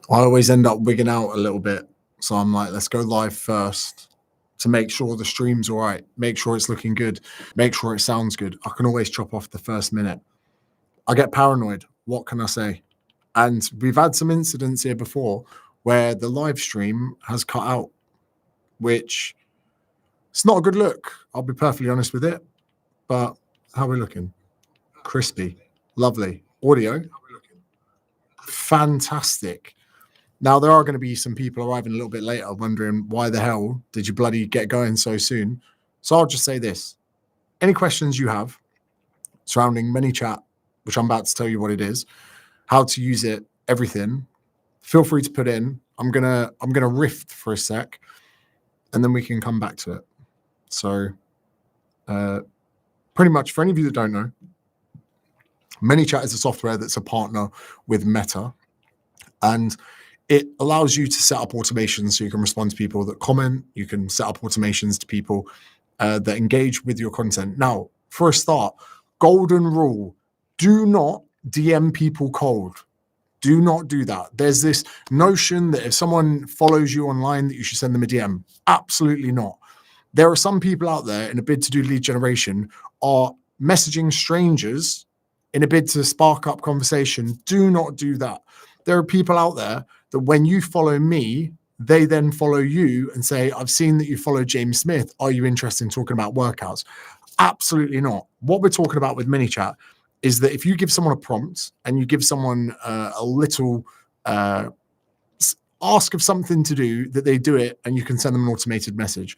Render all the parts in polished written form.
I always end up wigging out a little bit. So I'm like, let's go live first to make sure the stream's all right, make sure it's looking good, make sure it sounds good. I can always chop off the first minute. I get paranoid. What can I say? And we've had some incidents here before where the live stream has cut out, which it's not a good look. I'll be perfectly honest with it. But how are we looking? Crispy, lovely. Audio, fantastic. Now, there are going to be some people arriving a little bit later wondering why the hell did you bloody get going so soon? So I'll just say this. Any questions you have surrounding ManyChat, which I'm about to tell you what it is, how to use it, everything, feel free to put in. I'm gonna riff for a sec, and then we can come back to it. So pretty much for any of you that don't know, ManyChat is a software that's a partner with Meta, and it allows you to set up automations so you can respond to people that comment. You can set up automations to people that engage with your content. Now, for a start, golden rule, do not DM people cold. Do not do that. There's this notion that if someone follows you online that you should send them a DM. Absolutely not. There are some people out there in a bid to do lead generation are messaging strangers in a bid to spark up conversation. Do not do that. There are people out there that when you follow me, they then follow you and say, I've seen that you follow James Smith. Are you interested in talking about workouts? Absolutely not. What we're talking about with ManyChat is that if you give someone a prompt and you give someone a little ask of something to do, that they do it and you can send them an automated message.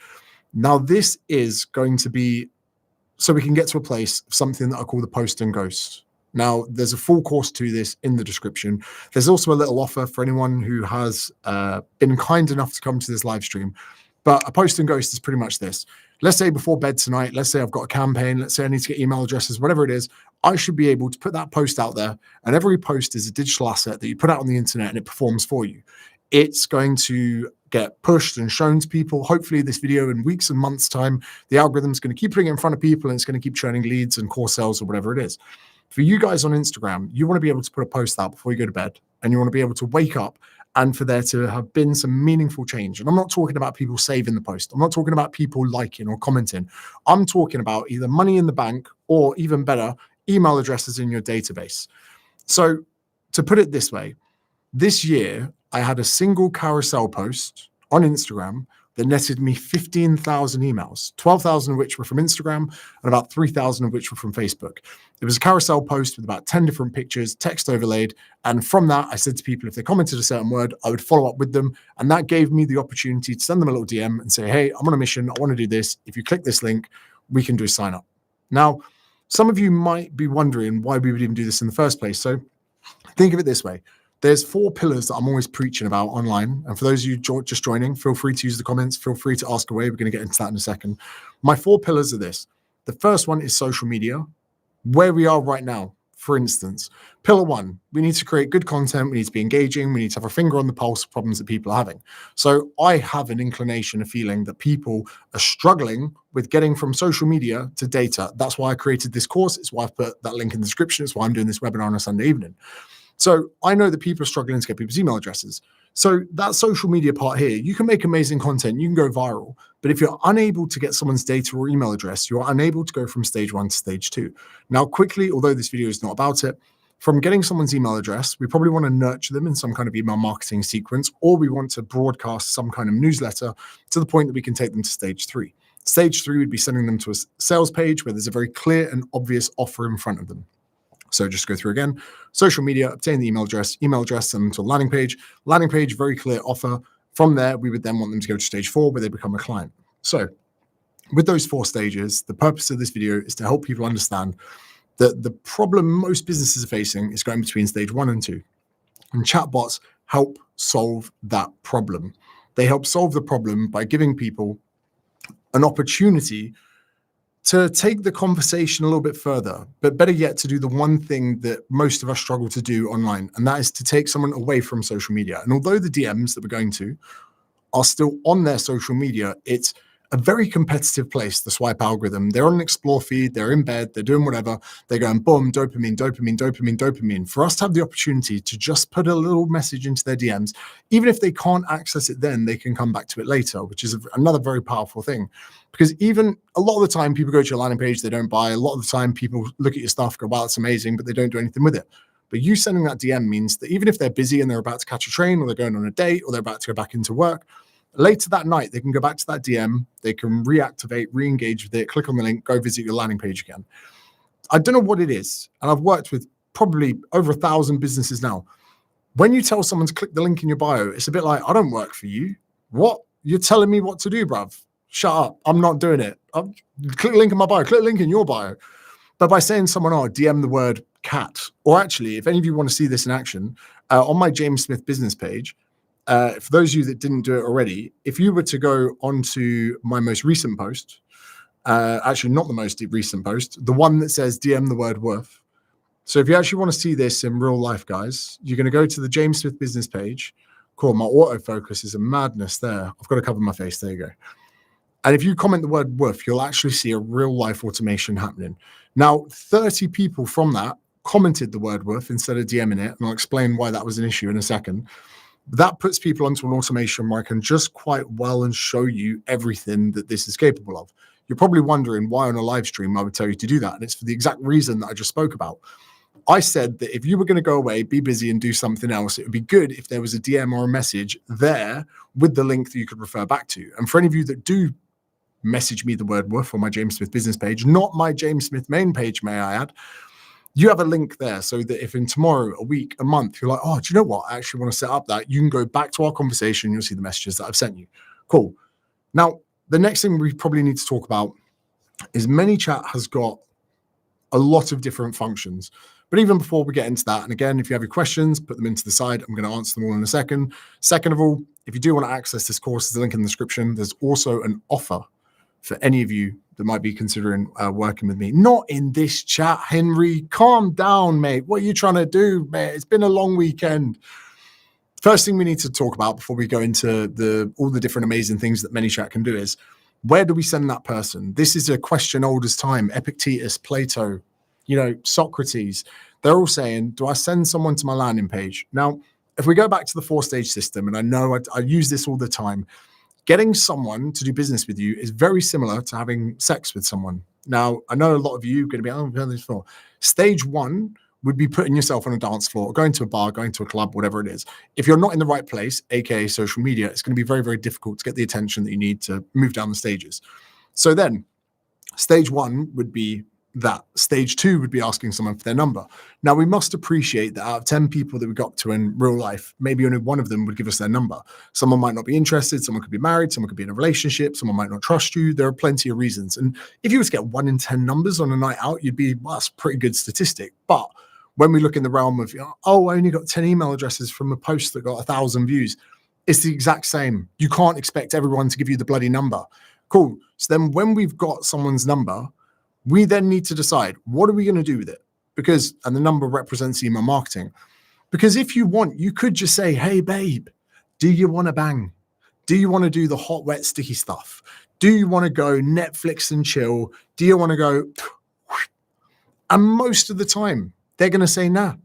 Now, this is going to be so we can get to a place of something that I call the post and ghost. Now, there's a full course to this in the description. There's also a little offer for anyone who has been kind enough to come to this live stream. But a post and ghost is pretty much this. Let's say before bed tonight, let's say I've got a campaign, let's say I need to get email addresses, whatever it is, I should be able to put that post out there. And every post is a digital asset that you put out on the internet and it performs for you. It's going to get pushed and shown to people. Hopefully this video in weeks and months' time, the algorithm's going to keep putting it in front of people and it's going to keep churning leads and core sales or whatever it is. For you guys on Instagram, you want to be able to put a post out before you go to bed, and you want to be able to wake up and for there to have been some meaningful change. And I'm not talking about people saving the post. I'm not talking about people liking or commenting. I'm talking about either money in the bank or, even better, email addresses in your database. So to put it this way, this year I had a single carousel post on Instagram that netted me 15,000 emails, 12,000 of which were from Instagram and about 3,000 of which were from Facebook. It was a carousel post with about 10 different pictures, text overlaid. And from that, I said to people, if they commented a certain word, I would follow up with them. And that gave me the opportunity to send them a little DM and say, hey, I'm on a mission. I want to do this. If you click this link, we can do a sign up. Now, some of you might be wondering why we would even do this in the first place. So think of it this way. There's 4 pillars that I'm always preaching about online. And for those of you just joining, feel free to use the comments. Feel free to ask away. We're going to get into that in a second. My 4 pillars are this. The first one is social media, where we are right now. For instance, pillar 1, we need to create good content. We need to be engaging. We need to have our finger on the pulse of problems that people are having. So I have an inclination, a feeling that people are struggling with getting from social media to data. That's why I created this course. It's why I've put that link in the description. It's why I'm doing this webinar on a Sunday evening. So I know that people are struggling to get people's email addresses. So that social media part here, you can make amazing content, you can go viral, but if you're unable to get someone's data or email address, you're unable to go from stage 1 to stage 2. Now, quickly, although this video is not about it, from getting someone's email address, we probably want to nurture them in some kind of email marketing sequence, or we want to broadcast some kind of newsletter to the point that we can take them to stage 3. Stage 3 would be sending them to a sales page where there's a very clear and obvious offer in front of them. So just go through again, social media, obtain the email address, send them to a landing page, very clear offer. From there, we would then want them to go to stage 4 where they become a client. So with those 4 stages, the purpose of this video is to help people understand that the problem most businesses are facing is going between stage 1 and 2. And chatbots help solve that problem. They help solve the problem by giving people an opportunity to take the conversation a little bit further, but better yet, to do the one thing that most of us struggle to do online, and that is to take someone away from social media. And although the DMs that we're going to are still on their social media, it's a very competitive place, the swipe algorithm. They're on an explore feed, they're in bed, they're doing whatever, they're going boom, dopamine, dopamine, dopamine, dopamine. For us to have the opportunity to just put a little message into their DMs, even if they can't access it then, they can come back to it later, which is another very powerful thing. Because even a lot of the time people go to your landing page, they don't buy. A lot of the time people look at your stuff, go, wow, it's amazing, but they don't do anything with it. But you sending that DM means that even if they're busy and they're about to catch a train or they're going on a date or they're about to go back into work, later that night, they can go back to that DM, they can reactivate, re-engage with it, click on the link, go visit your landing page again. I don't know what it is. And I've worked with probably over 1,000 businesses now. When you tell someone to click the link in your bio, it's a bit like, I don't work for you. What? You're telling me what to do, bruv. Shut up. I'm not doing it. Click the link in my bio, click the link in your bio. But by saying someone, oh, DM the word cat, or actually, if any of you want to see this in action, on my James Smith business page, for those of you that didn't do it already, if you were to go onto my most recent post, actually not the most recent post, the one that says DM the word worth. So if you actually want to see this in real life, guys, you're going to go to the James Smith business page. Cool, my autofocus is a madness there. I've got to cover my face. There you go. And if you comment the word worth, you'll actually see a real life automation happening. Now, 30 people from that commented the word worth instead of DMing it. And I'll explain why that was an issue in a second. That puts people onto an automation where I can just quite well and show you everything that this is capable of. You're probably wondering why on a live stream I would tell you to do that. And it's for the exact reason that I just spoke about. I said that if you were going to go away, be busy and do something else, it would be good if there was a DM or a message there with the link that you could refer back to. And for any of you that do message me the word worth on my James Smith business page, not my James Smith main page, may I add, you have a link there so that if in tomorrow, a week, a month, you're like, oh, do you know what? I actually want to set up that. You can go back to our conversation. You'll see the messages that I've sent you. Cool. Now, the next thing we probably need to talk about is ManyChat has got a lot of different functions. But even before we get into that, and again, if you have your questions, put them into the side. I'm going to answer them all in a second. Second of all, if you do want to access this course, there's a link in the description. There's also an offer for any of you that might be considering working with me. Not in this chat, Henry. Calm down, mate. What are you trying to do, mate? It's been a long weekend. First thing we need to talk about before we go into all the different amazing things that ManyChat can do is, where do we send that person? This is a question old as time. Epictetus, Plato, Socrates. They're all saying, do I send someone to my landing page? Now, if we go back to the 4-stage system, and I know I use this all the time, getting someone to do business with you is very similar to having sex with someone. Now, I know a lot of you are going to be, I've done this before. Stage 1 would be putting yourself on a dance floor, going to a bar, going to a club, whatever it is. If you're not in the right place, aka social media, it's going to be very, very difficult to get the attention that you need to move down the stages. So then, stage 1 would be that. Stage 2 would be asking someone for their number. Now, we must appreciate that out of 10 people that we got to in real life, maybe only one of them would give us their number. Someone might not be interested. Someone could be married. Someone could be in a relationship. Someone might not trust you. There are plenty of reasons. And if you were to get 1 in 10 numbers on a night out, you'd be, well, that's a pretty good statistic. But when we look in the realm of, oh, I only got 10 email addresses from a post that got 1,000 views, it's the exact same. You can't expect everyone to give you the bloody number. Cool. So then when we've got someone's number, we then need to decide, what are we going to do with it? And the number represents email marketing. Because if you want, you could just say, hey, babe, do you want to bang? Do you want to do the hot, wet, sticky stuff? Do you want to go Netflix and chill? Do you want to go? And most of the time, they're going to say, nah.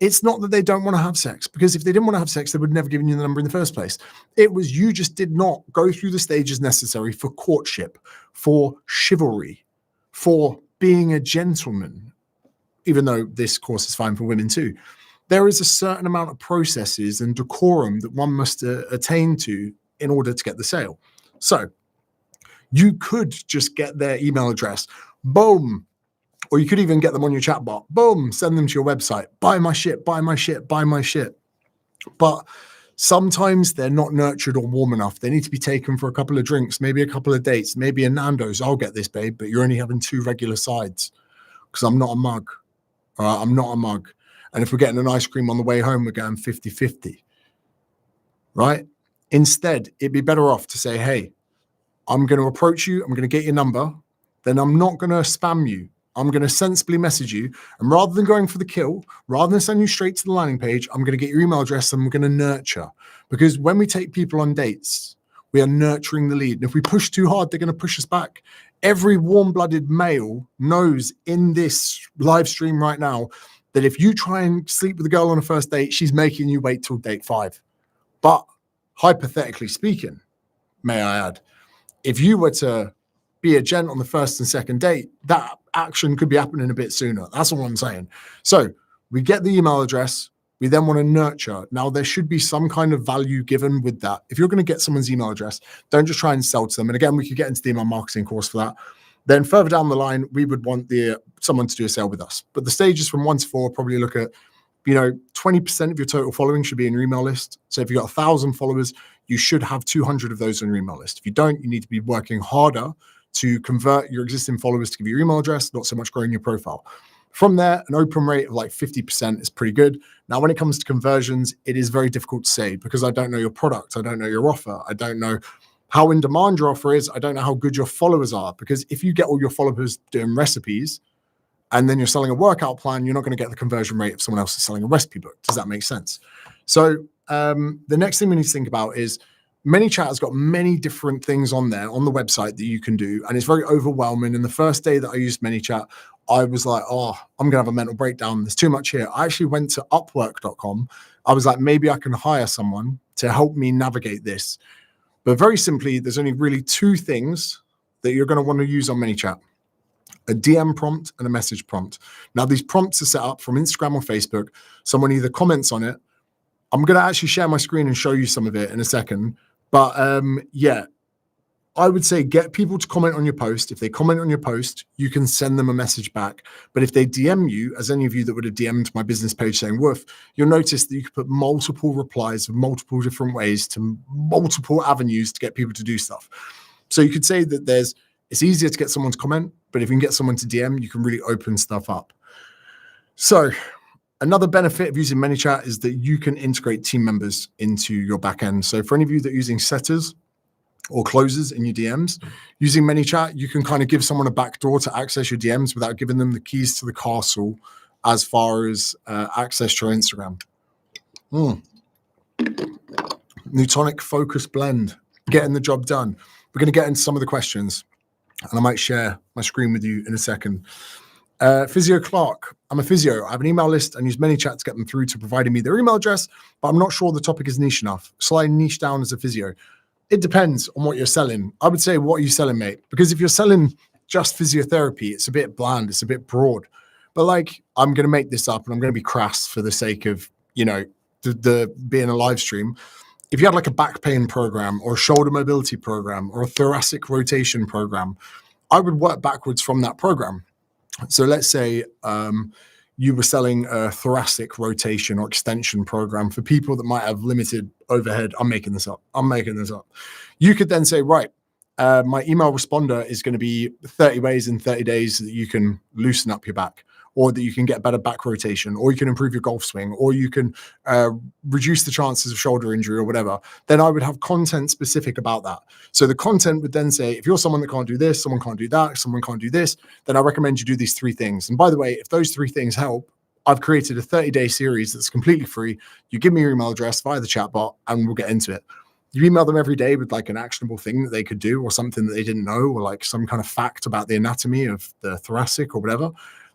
It's not that they don't want to have sex, because if they didn't want to have sex, they would never given you the number in the first place. It was you just did not go through the stages necessary for courtship, for chivalry, for being a gentleman, even though this course is fine for women too. There is a certain amount of processes and decorum that one must attain to in order to get the sale. So you could just get their email address, boom, or you could even get them on your chatbot, boom, send them to your website, buy my shit, buy my shit, buy my shit. But sometimes they're not nurtured or warm enough. They need to be taken for a couple of drinks, maybe a couple of dates, maybe a Nando's. I'll get this, babe, but you're only having 2 regular sides because I'm not a mug. All right, I'm not a mug. And if we're getting an ice cream on the way home, we're going 50-50, right? Instead, it'd be better off to say, hey, I'm going to approach you. I'm going to get your number. Then I'm not going to spam you. I'm going to sensibly message you. And rather than going for the kill, rather than send you straight to the landing page, I'm going to get your email address and I'm going to nurture. Because when we take people on dates, We are nurturing the lead. And if we push too hard, they're going to push us back. Every warm-blooded male knows in this live stream right now that if you try and sleep with a girl on a first date, she's making you wait till date 5. But hypothetically speaking, may I add, if you were to be a gent on the first and second date, that action could be happening a bit sooner. That's all I'm saying. So we get the email address. We then want to nurture. Now, there should be some kind of value given with that. If you're going to get someone's email address, don't just try and sell to them. And again, we could get into the email marketing course for that. Then further down the line, we would want someone to do a sale with us. But the stages from 1 to 4 probably look at, 20% of your total following should be in your email list. So if you've got 1,000 followers, you should have 200 of those on your email list. If you don't, you need to be working harder to convert your existing followers to give you your email address, not so much growing your profile. From there, an open rate of like 50% is pretty good. Now, when it comes to conversions, it is very difficult to say because I don't know your product. I don't know your offer. I don't know how in demand your offer is. I don't know how good your followers are, because if you get all your followers doing recipes and then you're selling a workout plan, you're not going to get the conversion rate of someone else that's selling a recipe book. Does that make sense? So the next thing we need to think about is ManyChat has got many different things on there on the website that you can do, and it's very overwhelming. And the first day that I used ManyChat, I was like, oh, I'm gonna have a mental breakdown. There's too much here. I actually went to Upwork.com. I was like, maybe I can hire someone to help me navigate this. But very simply, there's only really 2 things that you're going to want to use on ManyChat: a DM prompt and a message prompt. Now, these prompts are set up from Instagram or Facebook. Someone either comments on it. I'm going to actually share my screen and show you some of it in a second. But yeah, I would say get people to comment on your post. If they comment on your post, you can send them a message back. But if they DM you, as any of you that would have DM'd my business page saying woof, you'll notice that you could put multiple replies of multiple different ways to multiple avenues to get people to do stuff. So you could say that it's easier to get someone to comment, but if you can get someone to DM, you can really open stuff up. So another benefit of using ManyChat is that you can integrate team members into your backend. So for any of you that are using setters or closers in your DMs, using ManyChat, you can kind of give someone a backdoor to access your DMs without giving them the keys to the castle as far as access to your Instagram. Newtonic Focus Blend, getting the job done. We're going to get into some of the questions, and I might share my screen with you in a second. Physio Clark, I'm a physio. I have an email list and use ManyChat to get them through to providing me their email address, but I'm not sure the topic is niche enough. Shall I niche down as a physio? It depends on what you're selling. I would say, what are you selling, mate? Because if you're selling just physiotherapy, it's a bit bland, it's a bit broad. But like, I'm going to make this up and I'm going to be crass for the sake of, the being a live stream. If you had like a back pain program or a shoulder mobility program or a thoracic rotation program, I would work backwards from that program. So let's say you were selling a thoracic rotation or extension program for people that might have limited overhead. I'm making this up. You could then say, right, my email responder is going to be 30 ways in 30 days that you can loosen up your back, or that you can get better back rotation, or you can improve your golf swing, or you can reduce the chances of shoulder injury or whatever. Then I would have content specific about that. So the content would then say, if you're someone that can't do this, someone can't do that, someone can't do this, then I recommend you do these 3 things. And by the way, if those 3 things help, I've created a 30-day series that's completely free. You give me your email address via the chatbot and we'll get into it. You email them every day with like an actionable thing that they could do, or something that they didn't know, or like some kind of fact about the anatomy of the thoracic or whatever.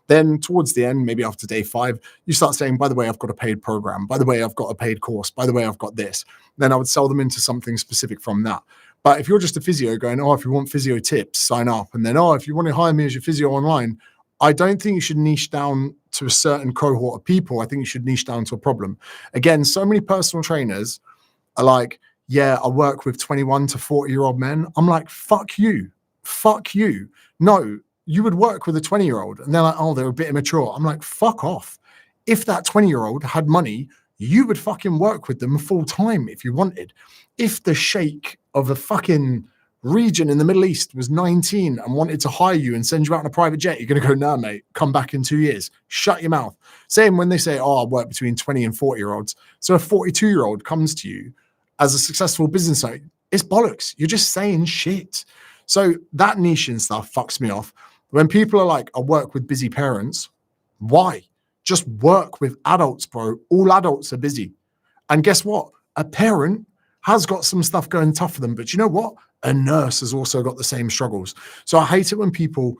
Then towards the end, maybe after day 5, you start saying, by the way, I've got a paid program. By the way, I've got a paid course. By the way, I've got this. Then I would sell them into something specific from that. But if you're just a physio going, oh, if you want physio tips, sign up. And then, oh, if you want to hire me as your physio online, I don't think you should niche down to a certain cohort of people. I think you should niche down to a problem. Again, so many personal trainers are like, yeah, I work with 21 to 40-year-old men. I'm like, fuck you. Fuck you. No, you would work with a 20-year-old. And they're like, oh, they're a bit immature. I'm like, fuck off. If that 20-year-old had money, you would fucking work with them full time if you wanted. If the sheikh of a fucking region in the Middle East was 19 and wanted to hire you and send you out on a private jet, you're going to go, nah, mate, come back in 2 years. Shut your mouth. Same when they say, oh, I work between 20 and 40-year-olds. So a 42-year-old comes to you as a successful business owner. It's bollocks. You're just saying shit. So that niche and stuff fucks me off. When people are like, I work with busy parents, why? Just work with adults, bro. All adults are busy. And guess what? A parent has got some stuff going tough for them. But you know what? A nurse has also got the same struggles. So I hate it when people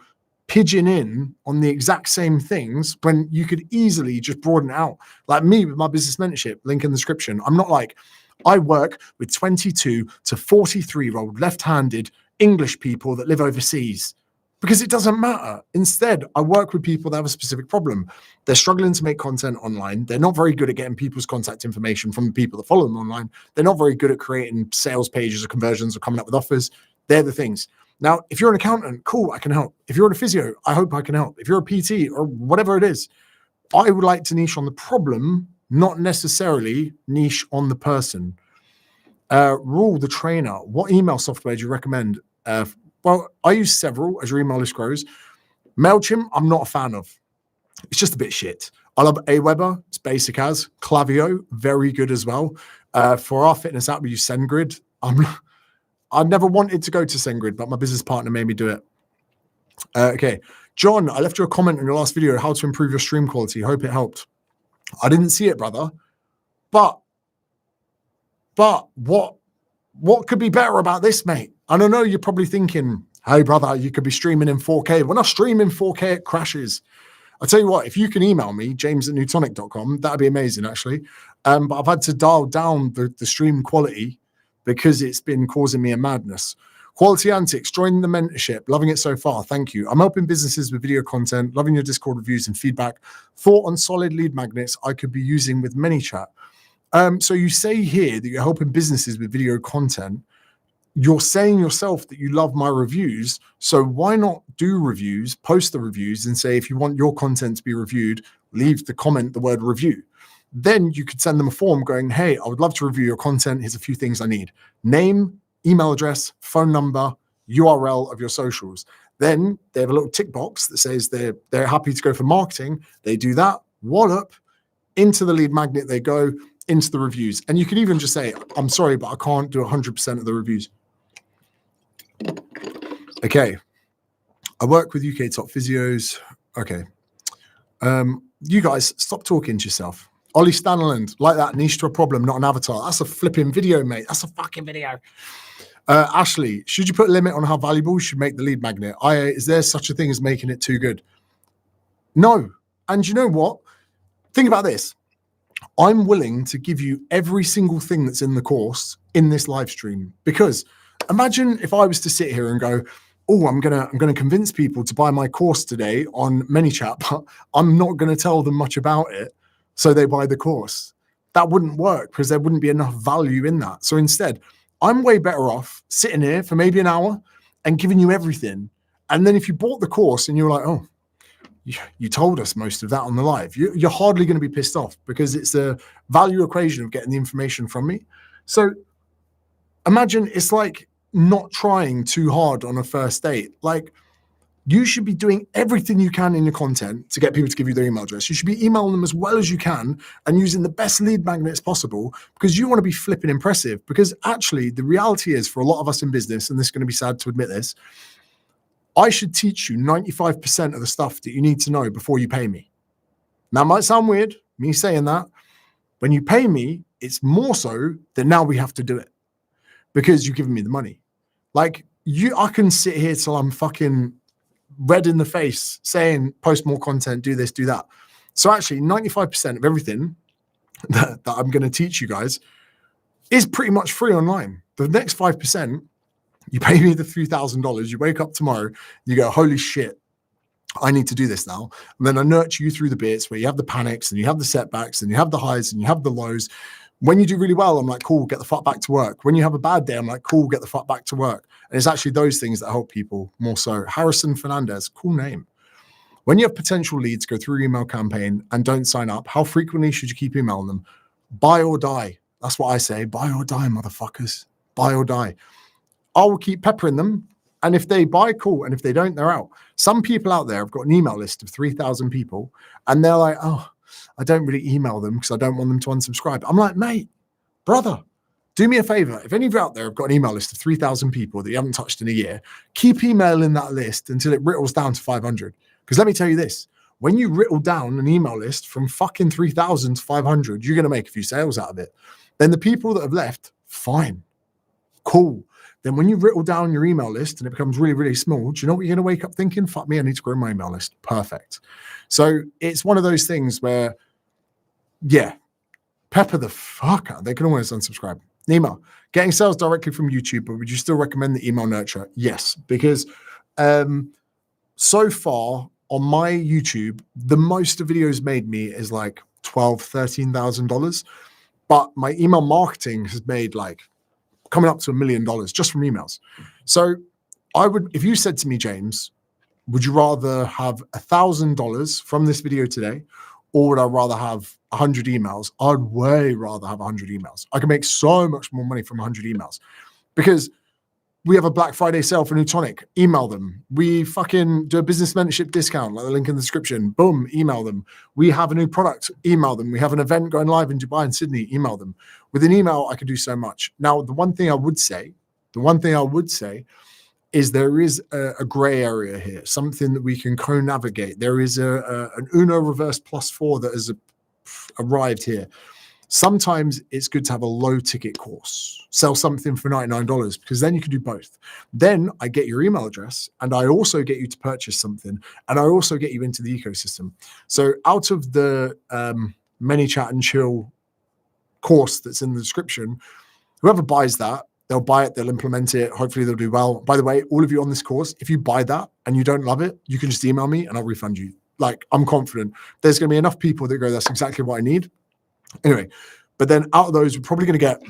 pigeon in on the exact same things when you could easily just broaden it out. Like me with my business mentorship, link in the description. I'm not like, I work with 22 to 43-year-old left-handed English people that live overseas, because it doesn't matter. Instead, I work with people that have a specific problem. They're struggling to make content online. They're not very good at getting people's contact information from the people that follow them online. They're not very good at creating sales pages or conversions or coming up with offers. They're the things. Now, if you're an accountant, cool, I can help. If you're a physio, I hope I can help. If you're a PT or whatever it is, I would like to niche on the problem, not necessarily niche on the person. Rule the trainer. What email software do you recommend? Well, I use several as your email list grows. MailChimp, I'm not a fan of. It's just a bit shit. I love Aweber. It's basic as. Klaviyo, very good as well. For our fitness app, we use SendGrid. I never wanted to go to SendGrid, but my business partner made me do it. Okay. John, I left you a comment in your last video, how to improve your stream quality. Hope it helped. I didn't see it, brother. But what could be better about this, mate? And I know you're probably thinking, hey, brother, you could be streaming in 4K. When I stream in 4K, it crashes. I'll tell you what, if you can email me, james@newtonic.com, that'd be amazing, actually. But I've had to dial down the stream quality because it's been causing me a madness. Quality Antics, join the mentorship. Loving it so far. Thank you. I'm helping businesses with video content, loving your Discord reviews and feedback. Thought on solid lead magnets I could be using with ManyChat. So you say here that you're helping businesses with video content. You're saying yourself that you love my reviews. So why not do reviews, post the reviews and say, if you want your content to be reviewed, leave the comment, the word review. Then you could send them a form going, hey, I would love to review your content. Here's a few things I need. Name, email address, phone number, URL of your socials. Then they have a little tick box that says they're happy to go for marketing. They do that, wallop, into the lead magnet they go, into the reviews. And you could even just say, I'm sorry, but I can't do 100% of the reviews. Okay. I work with UK top physios. Okay. You guys, stop talking to yourself. Ollie Stanland, like that, niche to a problem, not an avatar. That's a flipping video, mate. That's a fucking video. Ashley, should you put a limit on how valuable you should make the lead magnet? Is there such a thing as making it too good? No. And you know what? Think about this. I'm willing to give you every single thing that's in the course in this live stream, because imagine if I was to sit here and go, oh, I'm gonna convince people to buy my course today on ManyChat, but I'm not gonna tell them much about it, so they buy the course. That wouldn't work because there wouldn't be enough value in that. So instead, I'm way better off sitting here for maybe an hour and giving you everything. And then if you bought the course and you're like, oh, you told us most of that on the live, you're hardly going to be pissed off because it's the value equation of getting the information from me. So imagine it's like not trying too hard on a first date. Like, you should be doing everything you can in your content to get people to give you their email address. You should be emailing them as well as you can and using the best lead magnets possible, because you want to be flipping impressive. Because actually the reality is, for a lot of us in business, and this is going to be sad to admit this, I should teach you 95% of the stuff that you need to know before you pay me. Now, it might sound weird, me saying that. When you pay me, it's more so that now we have to do it because you've given me the money. Like, I can sit here till I'm fucking red in the face saying, post more content, do this, do that. So actually 95% of everything that I'm going to teach you guys is pretty much free online. The next 5%, you pay me the $3,000, you wake up tomorrow, you go, holy shit, I need to do this now. And then I nurture you through the bits where you have the panics and you have the setbacks and you have the highs and you have the lows. When you do really well, I'm like, cool, get the fuck back to work. When you have a bad day, I'm like, cool, get the fuck back to work. And it's actually those things that help people more so. Harrison Fernandez, cool name. When you have potential leads, go through your email campaign and don't sign up, how frequently should you keep emailing them? Buy or die. That's what I say. Buy or die, motherfuckers. Buy or die. I will keep peppering them. And if they buy, cool. And if they don't, they're out. Some people out there have got an email list of 3,000 people and they're like, oh, I don't really email them because I don't want them to unsubscribe. I'm like, mate, brother, do me a favor. If any of you out there have got an email list of 3,000 people that you haven't touched in a year, keep emailing that list until it whittles down to 500. Because let me tell you this, when you whittle down an email list from fucking 3,000 to 500, you're going to make a few sales out of it. Then the people that have left Fine, cool. Then when you whittle down your email list and it becomes really, really small, do you know what you're going to wake up thinking? Fuck me, I need to grow my email list. Perfect. So it's one of those things where, yeah, pepper the fuck out. They can always unsubscribe. Nima, getting sales directly from YouTube, but would you still recommend the email nurture? Yes, because so far on my YouTube, the most of videos made me is like $12,000, $13,000. But my email marketing has made like coming up to $1 million just from emails. So I would, if you said to me, James, would you rather have $1,000 from this video today, or would I rather have 100 emails? I'd way rather have 100 emails. I can make so much more money from 100 emails because we have a Black Friday sale for New Tonic. Email them. We fucking do a business mentorship discount, like the link in the description. Boom, email them. We have a new product. Email them. We have an event going live in Dubai and Sydney. Email them. With an email, I can do so much. Now, the one thing I would say is there is a gray area here, something that we can co-navigate. There is an Uno reverse +4 that has arrived here. Sometimes it's good to have a low ticket course, sell something for $99, because then you can do both. Then I get your email address and I also get you to purchase something, and I also get you into the ecosystem. So out of the ManyChat and Chill course that's in the description, whoever buys that, they'll buy it, they'll implement it, hopefully they'll do well. By the way, all of you on this course, if you buy that and you don't love it, you can just email me and I'll refund you. Like, I'm confident there's going to be enough people that go, that's exactly what I need. Anyway, but then out of those, we're probably going to get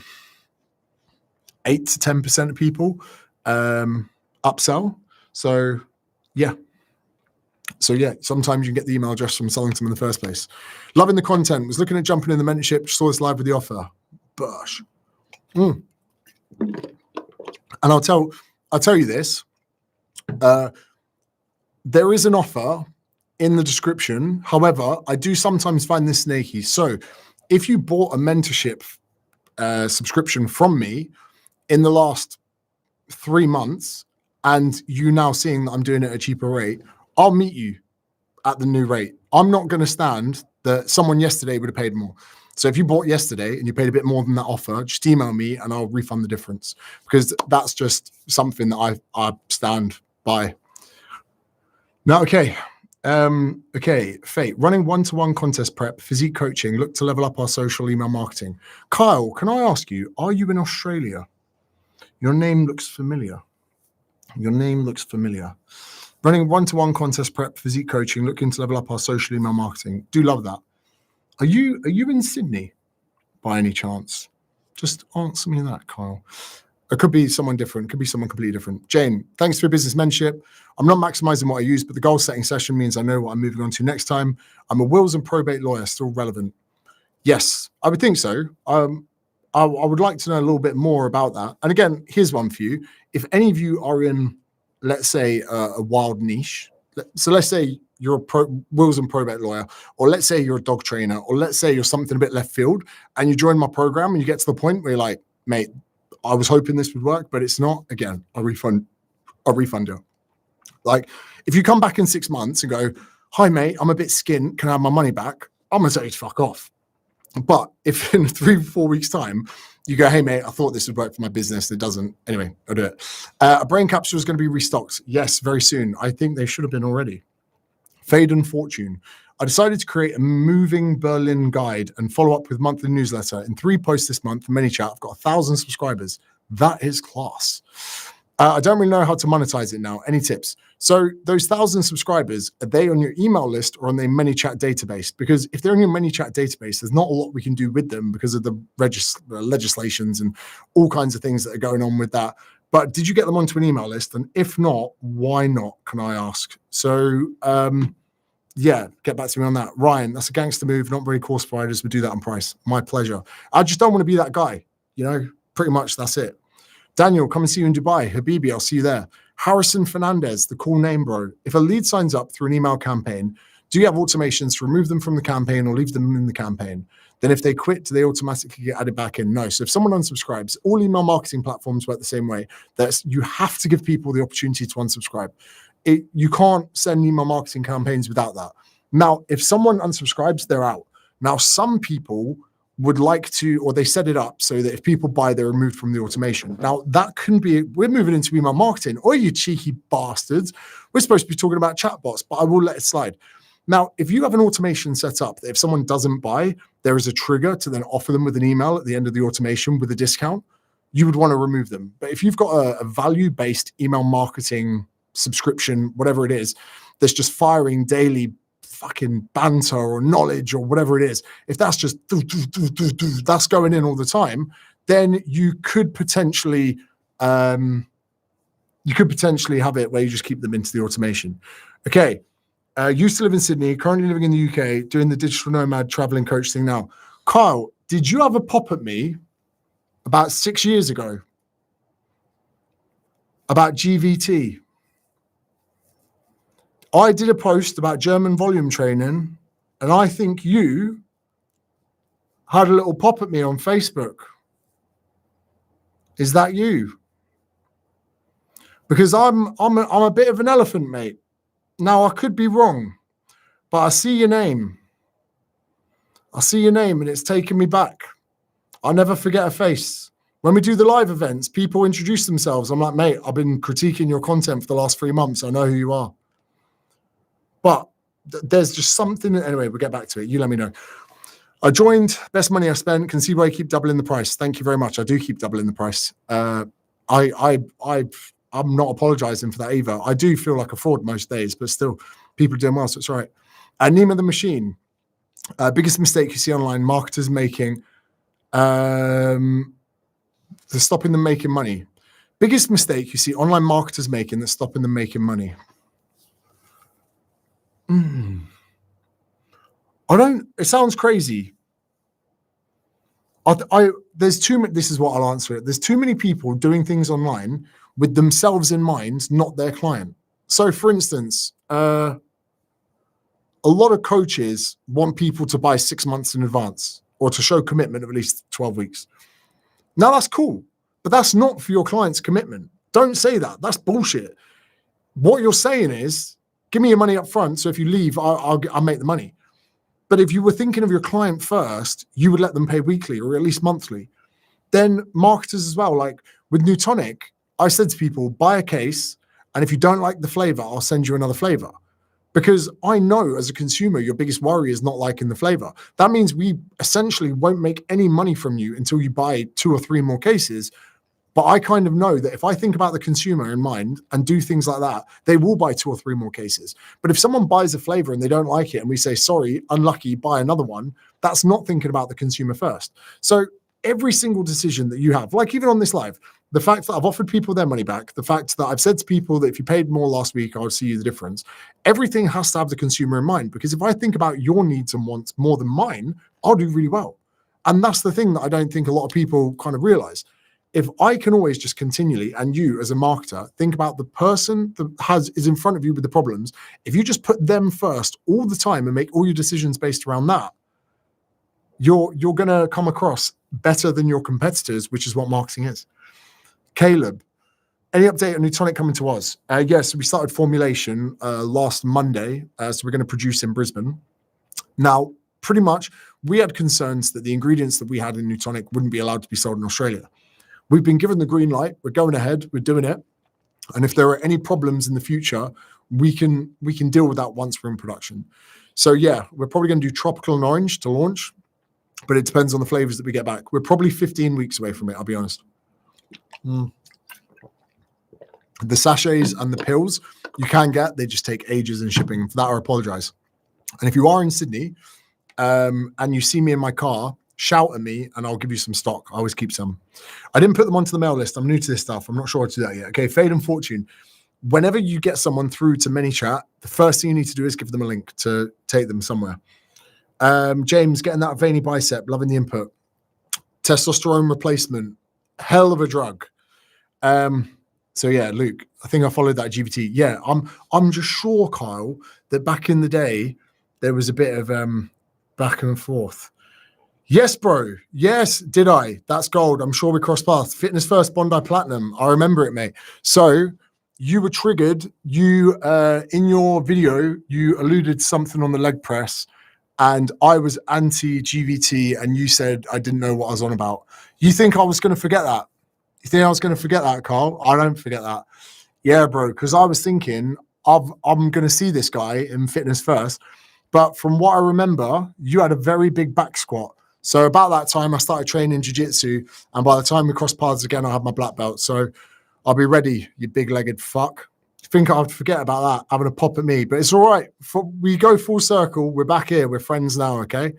8 to 10% of people upsell. So yeah. Sometimes you can get the email address from selling to them in the first place. Loving the content. Was looking at jumping in the mentorship. Saw this live with the offer. Bush. And I'll tell you this. There is an offer in the description. However, I do sometimes find this snaky. So if you bought a mentorship subscription from me in the last 3 months and you now seeing that I'm doing it at a cheaper rate, I'll meet you at the new rate. I'm not going to stand that someone yesterday would have paid more. So if you bought yesterday and you paid a bit more than that offer, just email me and I'll refund the difference, because that's just something that I stand by. Now, okay. Fate, running one-to-one contest prep, physique coaching, look to level up our social email marketing. Kyle, can I ask you, are you in Australia? Your name looks familiar. Running one-to-one contest prep, physique coaching, looking to level up our social email marketing. Do love that. Are you in Sydney by any chance? Just answer me that, Kyle. It could be someone different. It could be someone completely different. Jane, thanks for business mentorship. I'm not maximizing what I use, but the goal setting session means I know what I'm moving on to next time. I'm a wills and probate lawyer, still relevant. Yes, I would think so. I would like to know a little bit more about that. And again, here's one for you. If any of you are in, let's say, a wild niche, so let's say you're a wills and probate lawyer, or let's say you're a dog trainer, or let's say you're something a bit left field, and you join my program and you get to the point where you're like, mate, I was hoping this would work, but it's not. Again, I'll refund you. Like, if you come back in 6 months and go, hi, mate, I'm a bit skint, can I have my money back? I'm going to tell you to fuck off. But if in 3-4 weeks' time, you go, hey, mate, I thought this would work for my business. It doesn't. Anyway, I'll do it. A brain capsule is going to be restocked. Yes, very soon. I think they should have been already. Fade and Fortune. I decided to create a moving Berlin guide and follow up with monthly newsletter. In 3 posts this month for ManyChat, I've got 1,000 subscribers. That is class. I don't really know how to monetize it now. Any tips? So those 1,000 subscribers, are they on your email list or on the ManyChat database? Because if they're on your ManyChat database, there's not a lot we can do with them because of the legislations and all kinds of things that are going on with that. But did you get them onto an email list? And if not, why not, can I ask? So, yeah, get back to me on that. Ryan, that's a gangster move. Not very course providers would do that on price. My pleasure. I just don't want to be that guy. Pretty much that's it. Daniel, come and see you in Dubai. Habibi, I'll see you there. Harrison Fernandez, the cool name, bro. If a lead signs up through an email campaign, do you have automations to remove them from the campaign or leave them in the campaign? Then if they quit, do they automatically get added back in? No. So if someone unsubscribes, all email marketing platforms work the same way. You have to give people the opportunity to unsubscribe. You can't send email marketing campaigns without that. Now, if someone unsubscribes, they're out. Now, some people would like to, or they set it up so that if people buy, they're removed from the automation. Now, that can be, we're moving into email marketing. Or you cheeky bastards, we're supposed to be talking about chatbots, but I will let it slide. Now, if you have an automation set up that if someone doesn't buy, there is a trigger to then offer them with an email at the end of the automation with a discount, you would want to remove them. But if you've got a value-based email marketing subscription, whatever it is, that's just firing daily fucking banter or knowledge or whatever it is, if that's just that's going in all the time, then you could potentially have it where you just keep them into the automation. Okay. Used to live in Sydney, currently living in the UK, doing the digital nomad traveling coach thing now. Kyle, did you have a pop at me about 6 years ago about GVT? I did a post about German volume training, and I think you had a little pop at me on Facebook. Is that you? Because I'm a bit of an elephant, mate. Now, I could be wrong, but I see your name. I see your name, and it's taken me back. I'll never forget a face. When we do the live events, people introduce themselves. I'm like, mate, I've been critiquing your content for the last 3 months. I know who you are. But there's just something. Anyway, we'll get back to it. You let me know. I joined, best money I spent. Can see why I keep doubling the price. Thank you very much. I do keep doubling the price. I'm not apologizing for that either. I do feel like a fraud most days, but still, people are doing well, so it's all right. Name of the machine. Biggest mistake you see online marketers making. They're stopping them making money. Biggest mistake you see online marketers making that's stopping them making money. It sounds crazy. There's too many, this is what I'll answer it. There's too many people doing things online with themselves in mind, not their client. So for instance, a lot of coaches want people to buy 6 months in advance or to show commitment of at least 12 weeks. Now that's cool, but that's not for your client's commitment. Don't say that. That's bullshit. What you're saying is, give me your money up front. So if you leave, I'll make the money. But if you were thinking of your client first, you would let them pay weekly or at least monthly. Then marketers as well, like with Newtonic, I said to people, buy a case, and if you don't like the flavor, I'll send you another flavor. Because I know as a consumer, your biggest worry is not liking the flavor. That means we essentially won't make any money from you until you buy 2 or 3 more cases. But I kind of know that if I think about the consumer in mind and do things like that, they will buy 2 or 3 more cases. But if someone buys a flavor and they don't like it and we say, sorry, unlucky, buy another one, that's not thinking about the consumer first. So every single decision that you have, like even on this live, the fact that I've offered people their money back, the fact that I've said to people that if you paid more last week, I'll see you the difference. Everything has to have the consumer in mind, because if I think about your needs and wants more than mine, I'll do really well. And that's the thing that I don't think a lot of people kind of realize. If I can always just continually, and you as a marketer, think about the person that is in front of you with the problems, if you just put them first all the time and make all your decisions based around that, you're going to come across better than your competitors, which is what marketing is. Caleb, any update on Newtonic coming to us? Yes, we started formulation last Monday, so we're going to produce in Brisbane. Now, pretty much, we had concerns that the ingredients that we had in Newtonic wouldn't be allowed to be sold in Australia. We've been given the green light. We're going ahead. We're doing it. And if there are any problems in the future, we can deal with that once we're in production. So yeah, we're probably going to do tropical and orange to launch, but it depends on the flavors that we get back. We're probably 15 weeks away from it, I'll be honest. The sachets and the pills you can get, they just take ages in shipping. For that, I apologize. And if you are in Sydney and you see me in my car, shout at me and I'll give you some stock. I always keep some. I didn't put them onto the mail list. I'm new to this stuff. I'm not sure how to do that yet. Okay, Fade and Fortune. Whenever you get someone through to ManyChat, the first thing you need to do is give them a link to take them somewhere. James, getting that veiny bicep, loving the input. Testosterone replacement, hell of a drug. So yeah, Luke, I think I followed that GVT. Yeah, I'm just sure, Kyle, that back in the day, there was a bit of back and forth. Yes, bro. Yes, did I? That's gold. I'm sure we crossed paths. Fitness First, Bondi Platinum. I remember it, mate. So you were triggered. You, in your video, you alluded to something on the leg press. and I was anti-GVT and you said I didn't know what I was on about. You think I was going to forget that? You think I was going to forget that, Carl? I don't forget that. Yeah, bro, because I was thinking I'm going to see this guy in Fitness First. But from what I remember, you had a very big back squat. So about that time, I started training jiu-jitsu. And by the time we crossed paths again, I had my black belt. So I'll be ready, you big-legged fuck. Think I'd forget about that, having a pop at me. But it's all right. We go full circle. We're back here. We're friends now, okay?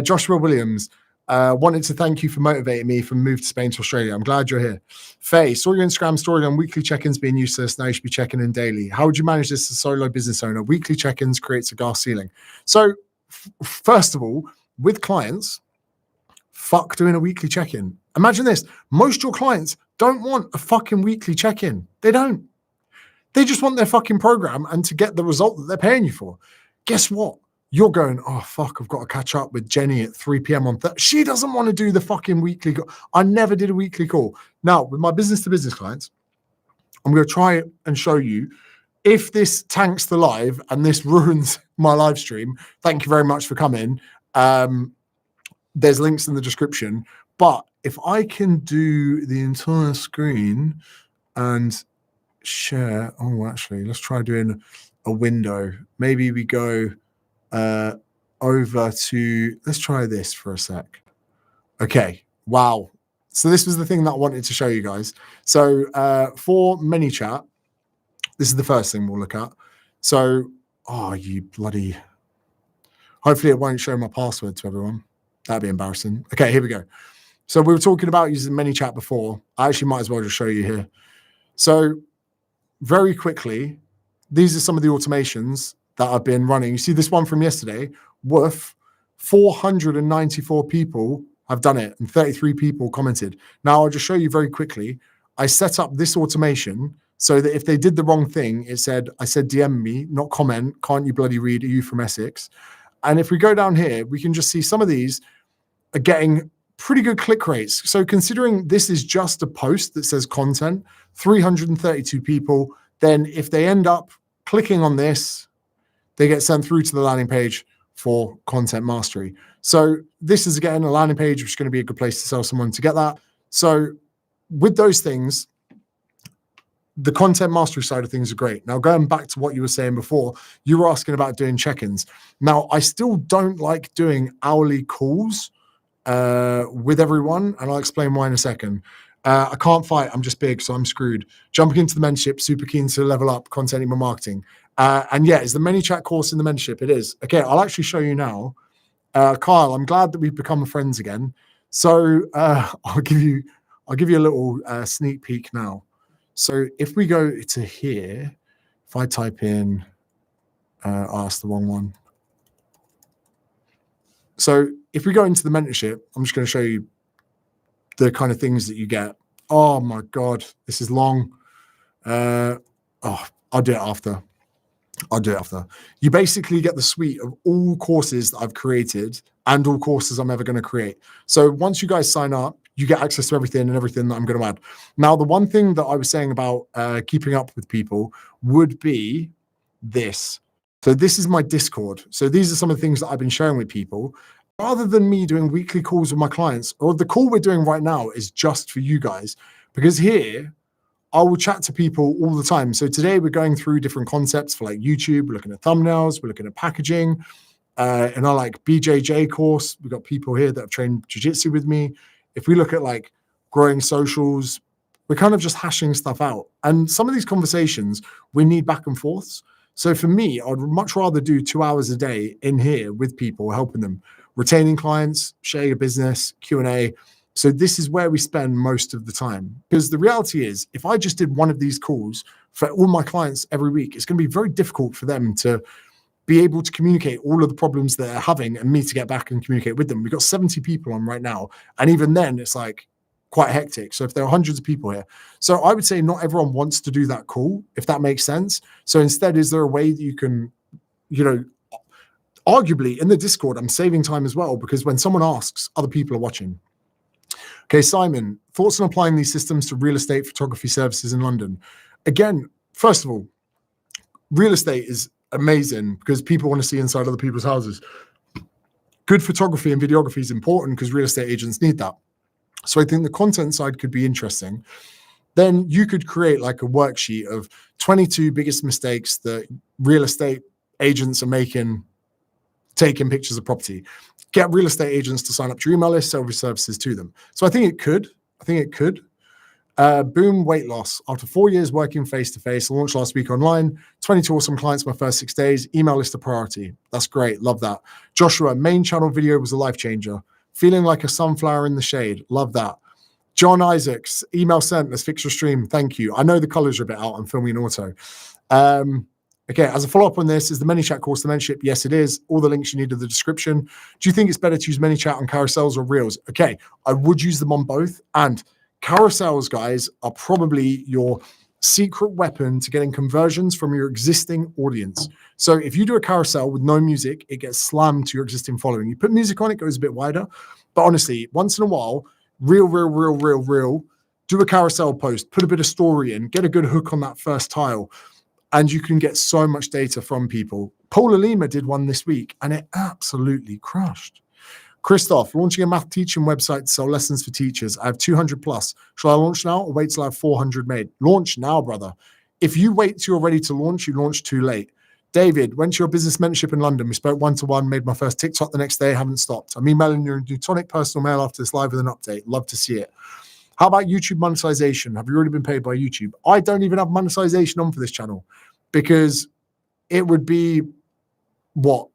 Joshua Williams. Wanted to thank you for motivating me from move to Spain to Australia. I'm glad you're here. Faye, saw your Instagram story on weekly check-ins being useless. Now you should be checking in daily. How would you manage this as a solo business owner? Weekly check-ins creates a glass ceiling. So first of all, with clients, fuck doing a weekly check-in. Imagine this. Most of your clients don't want a fucking weekly check-in. They don't. They just want their fucking program and to get the result that they're paying you for. Guess what? You're going, oh, fuck, I've got to catch up with Jenny at 3 p.m. on Thursday. She doesn't want to do the fucking weekly call. I never did a weekly call. Now, with my business-to-business clients, I'm going to try and show you if this tanks the live and this ruins my live stream. Thank you very much for coming. There's links in the description. But if I can do the entire screen and share, oh, actually, let's try doing a window. Maybe we go over to, let's try this for a sec. Okay, wow. So this was the thing that I wanted to show you guys. So for ManyChat, this is the first thing we'll look at. So, oh, you bloody, hopefully it won't show my password to everyone. That'd be embarrassing. Okay, here we go. So we were talking about using ManyChat before. I actually might as well just show you here. So very quickly, these are some of the automations that I've been running. You see this one from yesterday, woof, 494 people have done it and 33 people commented. Now I'll just show you very quickly. I set up this automation so that if they did the wrong thing, I said DM me, not comment. Can't you bloody read? Are you from Essex? And if we go down here, we can just see some of these are getting pretty good click rates. So considering this is just a post that says content, 332 people, then if they end up clicking on this, they get sent through to the landing page for content mastery. So this is, again, a landing page, which is going to be a good place to sell someone to get that. So with those things, the content mastery side of things are great. Now, going back to what you were saying before, you were asking about doing check-ins. Now, I still don't like doing hourly calls with everyone, and I'll explain why in a second. I can't fight. I'm just big, so I'm screwed. Jumping into the mentorship, super keen to level up content email marketing. And yeah, is the ManyChat course in the mentorship? It is. Okay, I'll actually show you now. Kyle, I'm glad that we've become friends again. So I'll give you a little sneak peek now. So if we go to here, if I type in, that's the wrong one. So if we go into the mentorship, I'm just going to show you the kind of things that you get. Oh my God, this is long. I'll do it after. You basically get the suite of all courses that I've created and all courses I'm ever going to create. So once you guys sign up, you get access to everything and everything that I'm going to add. Now, the one thing that I was saying about keeping up with people would be this. So this is my Discord. So these are some of the things that I've been sharing with people. Rather than me doing weekly calls with my clients, or the call we're doing right now is just for you guys, because here I will chat to people all the time. So today we're going through different concepts for like YouTube. We're looking at thumbnails. We're looking at packaging. In our like BJJ course, we've got people here that have trained jiu-jitsu with me. If we look at like growing socials, we're kind of just hashing stuff out. And some of these conversations, we need back and forths. So for me, I'd much rather do 2 hours a day in here with people, helping them, retaining clients, share your business, Q&A. So this is where we spend most of the time. Because the reality is, if I just did one of these calls for all my clients every week, it's going to be very difficult for them to be able to communicate all of the problems they're having and me to get back and communicate with them. We've got 70 people on right now. And even then, it's like quite hectic. So if there are hundreds of people here. So I would say not everyone wants to do that call, if that makes sense. So instead, is there a way that you can, arguably in the Discord, I'm saving time as well, because when someone asks, other people are watching. Okay, Simon, thoughts on applying these systems to real estate photography services in London? Again, first of all, real estate is amazing because people want to see inside other people's houses. Good photography and videography is important because real estate agents need that. So I think the content side could be interesting. Then you could create like a worksheet of 22 biggest mistakes that real estate agents are making taking pictures of property. Get real estate agents to sign up to your email list, sell your services to them. So I think it could. Boom, weight loss. After 4 years working face-to-face, I launched last week online. 22 awesome clients my first 6 days. Email list a priority. That's great. Love that. Joshua, main channel video was a life changer. Feeling like a sunflower in the shade. Love that. John Isaacs, email sent. Let's fix your stream. Thank you. I know the colors are a bit out. I'm filming in auto. Okay, as a follow-up on this, is the ManyChat course the mentorship? Yes, it is. All the links you need are in the description. Do you think it's better to use ManyChat on carousels or reels? Okay, I would use them on both. And carousels, guys, are probably your secret weapon to getting conversions from your existing audience. So if you do a carousel with no music, it gets slammed to your existing following. You put music on, it goes a bit wider. But honestly, once in a while, reel, do a carousel post, put a bit of story in, get a good hook on that first tile, and you can get so much data from people. Paula Lima did one this week, and it absolutely crushed. Christoph, launching a math teaching website to sell lessons for teachers. I have 200 plus. Shall I launch now or wait till I have 400 made? Launch now, brother. If you wait till you're ready to launch, you launch too late. David, went to your business mentorship in London. We spoke one-to-one, made my first TikTok the next day, haven't stopped. I'm emailing your Newtonic personal mail after this live with an update. Love to see it. How about YouTube monetization? Have you already been paid by YouTube? I don't even have monetization on for this channel because it would be, what,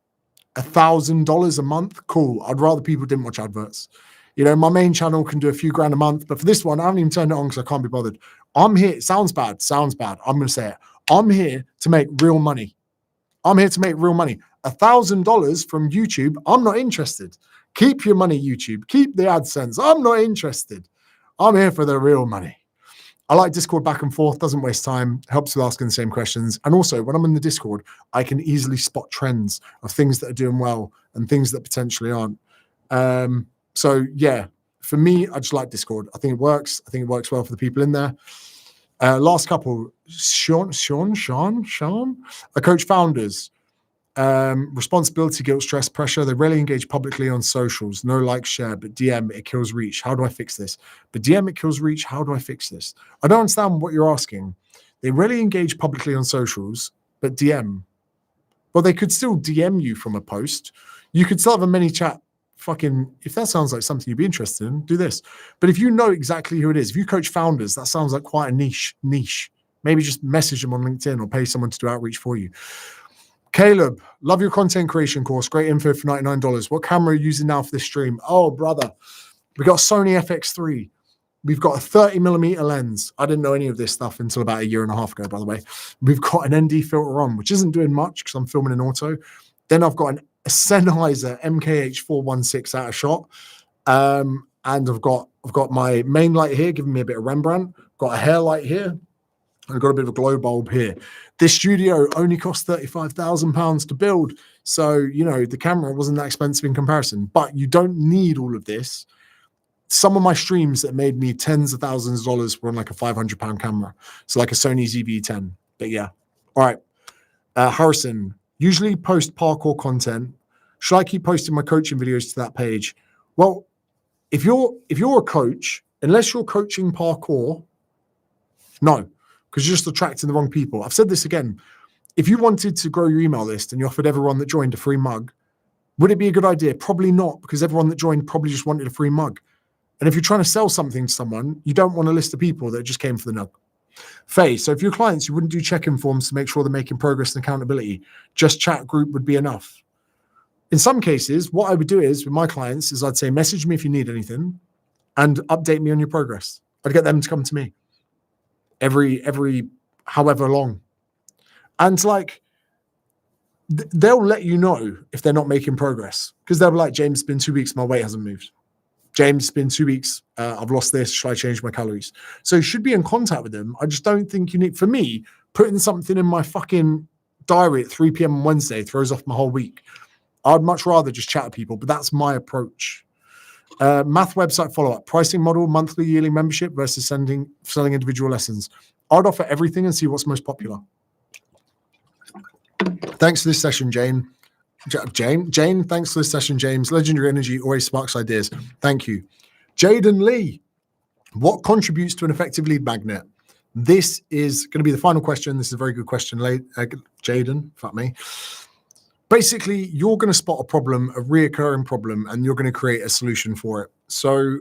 $1,000 a month? Cool. I'd rather people didn't watch adverts. You know, my main channel can do a few grand a month, but for this one, I haven't even turned it on because I can't be bothered. I'm here. It sounds bad. I'm going to say it. I'm here to make real money. $1,000 from YouTube, I'm not interested. Keep your money, YouTube. Keep the AdSense. I'm not interested. I'm here for the real money. I like Discord back and forth, doesn't waste time, helps with asking the same questions. And also, when I'm in the Discord, I can easily spot trends of things that are doing well and things that potentially aren't. So, yeah, for me, I just like Discord. I think it works. I think it works well for the people in there. Last couple, Sean, a coach founders. Responsibility, guilt, stress, pressure. They rarely engage publicly on socials. No like, share, but DM, it kills reach. How do I fix this? But DM, it kills reach. How do I fix this? I don't understand what you're asking. They rarely engage publicly on socials, but DM. Well, they could still DM you from a post. You could still have a ManyChat fucking, if that sounds like something you'd be interested in, do this. But if you know exactly who it is, if you coach founders, that sounds like quite a niche. Maybe just message them on LinkedIn or pay someone to do outreach for you. Caleb, love your content creation course. Great info for $99. What camera are you using now for this stream? Oh, brother. We got Sony FX3. We've got a 30mm lens. I didn't know any of this stuff until about a year and a half ago, by the way. We've got an ND filter on, which isn't doing much because I'm filming in auto. Then I've got a Sennheiser MKH416 out of shot. And I've got my main light here, giving me a bit of Rembrandt. Got a hair light here. I've got a bit of a glow bulb here. This studio only cost £35,000 to build. So, you know, the camera wasn't that expensive in comparison, but you don't need all of this. Some of my streams that made me tens of thousands of dollars were on like a £500 camera. So like a Sony ZV-10, but yeah. All right. Harrison, usually post parkour content. Should I keep posting my coaching videos to that page? Well, if you're a coach, unless you're coaching parkour, no. Because you're just attracting the wrong people. I've said this again. If you wanted to grow your email list and you offered everyone that joined a free mug, would it be a good idea? Probably not, because everyone that joined probably just wanted a free mug. And if you're trying to sell something to someone, you don't want a list of people that just came for the nug. Faye, so if your clients, you wouldn't do check-in forms to make sure they're making progress and accountability. Just chat group would be enough. In some cases, what I would do is with my clients is I'd say, message me if you need anything and update me on your progress. I'd get them to come to me. Every however long, and like they'll let you know if they're not making progress, because they'll be like, James, it's been 2 weeks, my weight hasn't moved. James, it's been 2 weeks, I've lost this, should I change my calories? So you should be in contact with them. I just don't think you need, for me, putting something in my fucking diary at 3 p.m. on Wednesday throws off my whole week. I'd much rather just chat to people, but that's my approach. Math website follow-up, pricing model, monthly, yearly membership versus selling individual lessons. I'd offer everything and see what's most popular. Thanks for this session, Jane. Jane, thanks for this session, James. Legendary energy always sparks ideas. Thank you. Jaden Lee, what contributes to an effective lead magnet? This is going to be the final question. This is a very good question, Jaden, fuck me. Basically, you're going to spot a problem, a reoccurring problem, and you're going to create a solution for it. So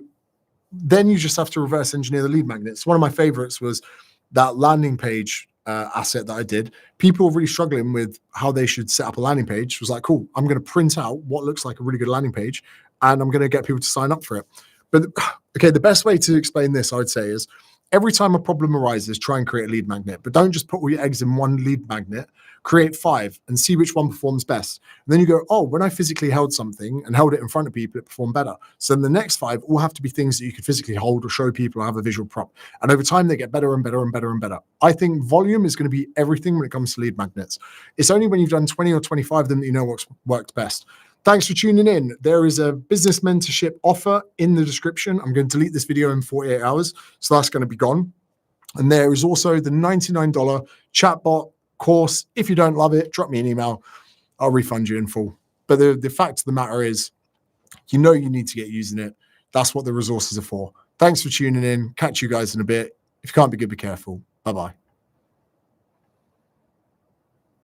then you just have to reverse engineer the lead magnets. One of my favorites was that landing page asset that I did. People were really struggling with how they should set up a landing page. It was like, cool, I'm going to print out what looks like a really good landing page, and I'm going to get people to sign up for it. But okay, the best way to explain this, I would say, is every time a problem arises, try and create a lead magnet, but don't just put all your eggs in one lead magnet. Create 5 and see which one performs best. And then you go, oh, when I physically held something and held it in front of people, it performed better. So then the next 5 all have to be things that you could physically hold or show people or have a visual prop. And over time, they get better and better and better and better. I think volume is going to be everything when it comes to lead magnets. It's only when you've done 20 or 25 of them that you know what's worked best. Thanks for tuning in. There is a business mentorship offer in the description. I'm going to delete this video in 48 hours. So that's going to be gone. And there is also the $99 chatbot course. If you don't love it, drop me an email. I'll refund you in full. But the fact of the matter is, you know you need to get using it. That's what the resources are for. Thanks for tuning in. Catch you guys in a bit. If you can't be good, be careful. Bye-bye.